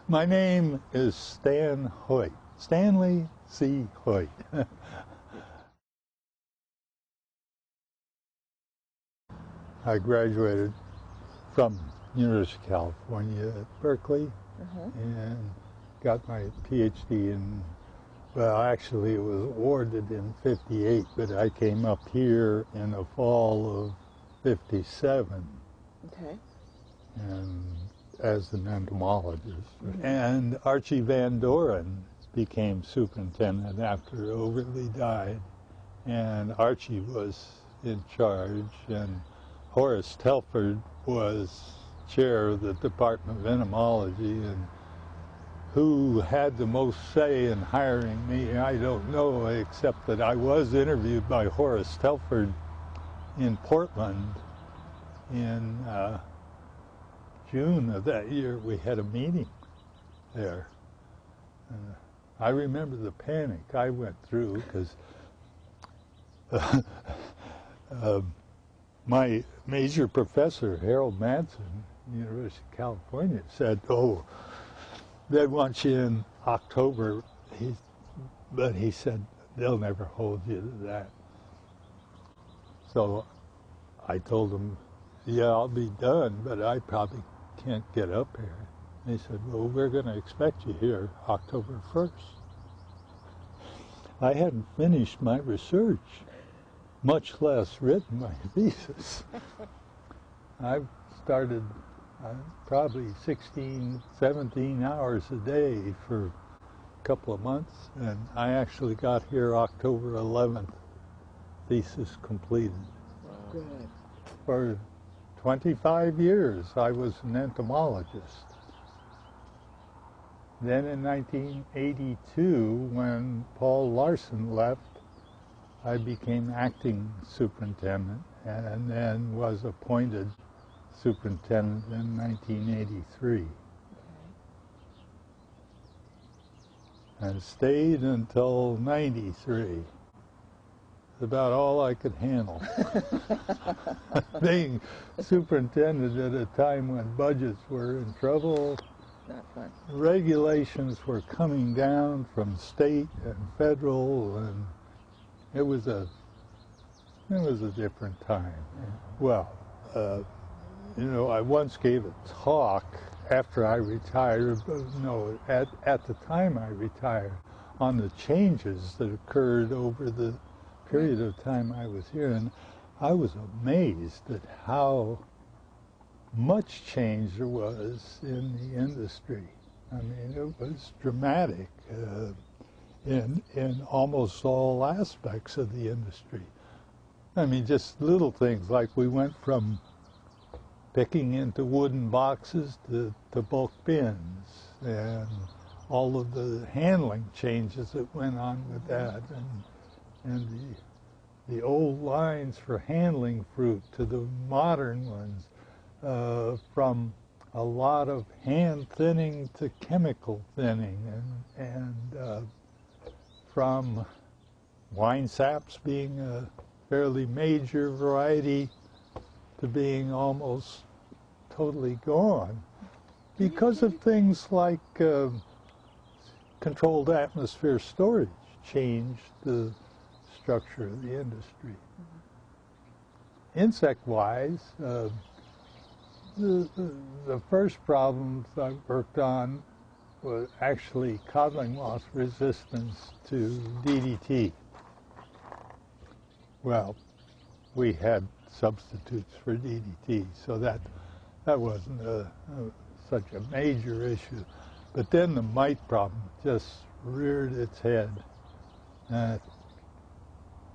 My name is Stan Hoyt, Stanley C. Hoyt. I graduated from University of California at Berkeley and got my PhD in, well, actually it was awarded in '58, but I came up here in the fall of '57. Okay. And as an entomologist. And Archie Van Doren became superintendent after Overly died. And Archie was in charge, and Horace Telford was chair of the Department of Entomology. And who had the most say in hiring me, I don't know, except that I was interviewed by Horace Telford in Portland in June of that year. We had a meeting there. I remember the panic I went through because my major professor, Harold Madsen, University of California, said, "Oh, they want you in October," but he said, "They'll never hold you to that." So I told him, "Yeah, I'll be done, but I probably can't get up here." And he said, "Well, we're going to expect you here October 1st. I hadn't finished my research, much less written my thesis. I've started probably 16, 17 hours a day for a couple of months, and I actually got here October 11th, thesis completed. Wow. Good. For 25 years, I was an entomologist. Then in 1982, when Paul Larson left, I became acting superintendent and then was appointed superintendent in 1983. Okay. And stayed until 93. About all I could handle. Being superintendent at a time when budgets were in trouble, not fun. Regulations were coming down from state and federal, and it was a different time. Well, I once gave a talk after I retired, at the time I retired, on the changes that occurred over the period of time I was here, and I was amazed at how much change there was in the industry. I mean, it was dramatic in almost all aspects of the industry. I mean, just little things like we went from picking into wooden boxes to bulk bins, and all of the handling changes that went on with that, and the old lines for handling fruit to the modern ones, from a lot of hand thinning to chemical thinning, and from wine saps being a fairly major variety to being almost totally gone because of things like controlled atmosphere storage changed the structure of the industry. Insect-wise, the first problems I worked on was actually codling moth resistance to DDT. Well, we had substitutes for DDT, so that wasn't such a major issue. But then the mite problem just reared its head.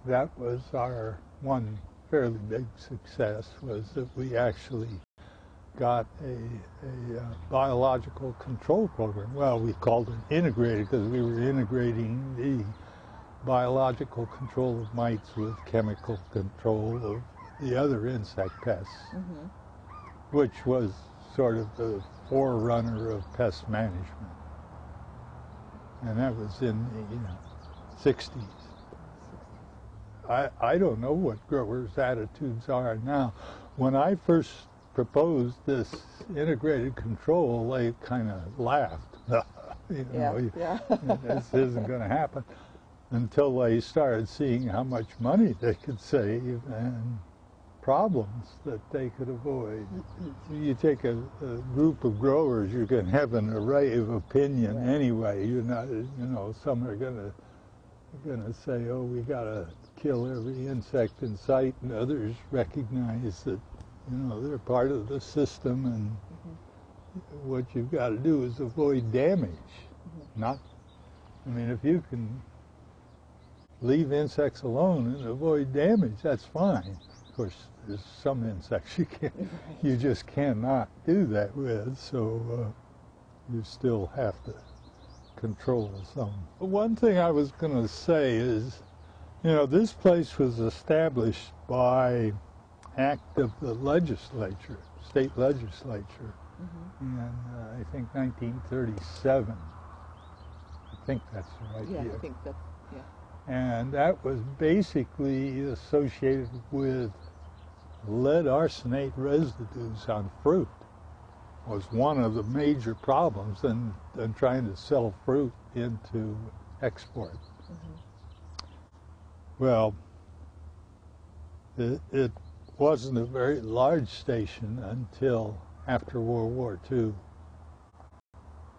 That was our one fairly big success, was that we actually got a biological control program. Well, we called it integrated because we were integrating the biological control of mites with chemical control of the other insect pests, which was sort of the forerunner of pest management. And that was in the 60s. I don't know what growers' attitudes are now. When I first proposed this integrated control, they kind of laughed. You know, Yeah. this isn't going to happen, until they started seeing how much money they could save and problems that they could avoid. You take a group of growers, you can have an array of opinion anyway. You're not, you know, some are going to say, oh, we got to kill every insect in sight, and others recognize that, you know, they're part of the system, and what you've got to do is avoid damage. Not, I mean, if you can leave insects alone and avoid damage, that's fine. Of course, there's some insects you just cannot do that with, so you still have to control some. One thing I was going to say is, you know, this place was established by act of the legislature, state legislature, in I think 1937. I think that's the right year. I think that's, And that was basically associated with lead arsenate residues on fruit. Was one of the major problems in trying to sell fruit into export. Well, it wasn't a very large station until after World War II,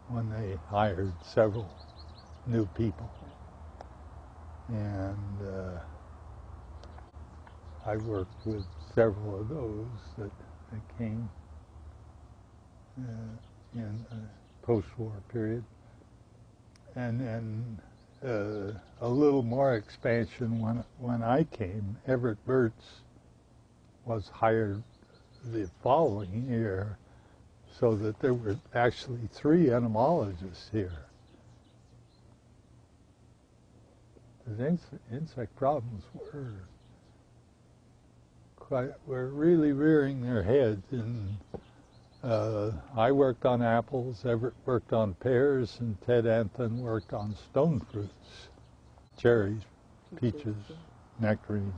when they hired several new people. And I worked with several of those that came in the post-war period. And then a little more expansion when I came. Everett Burt's was hired the following year, so that there were actually 3 entomologists here. The insect problems were really rearing their heads, and I worked on apples, Everett worked on pears, and Ted Anthon worked on stone fruits, cherries, peaches, nectarines.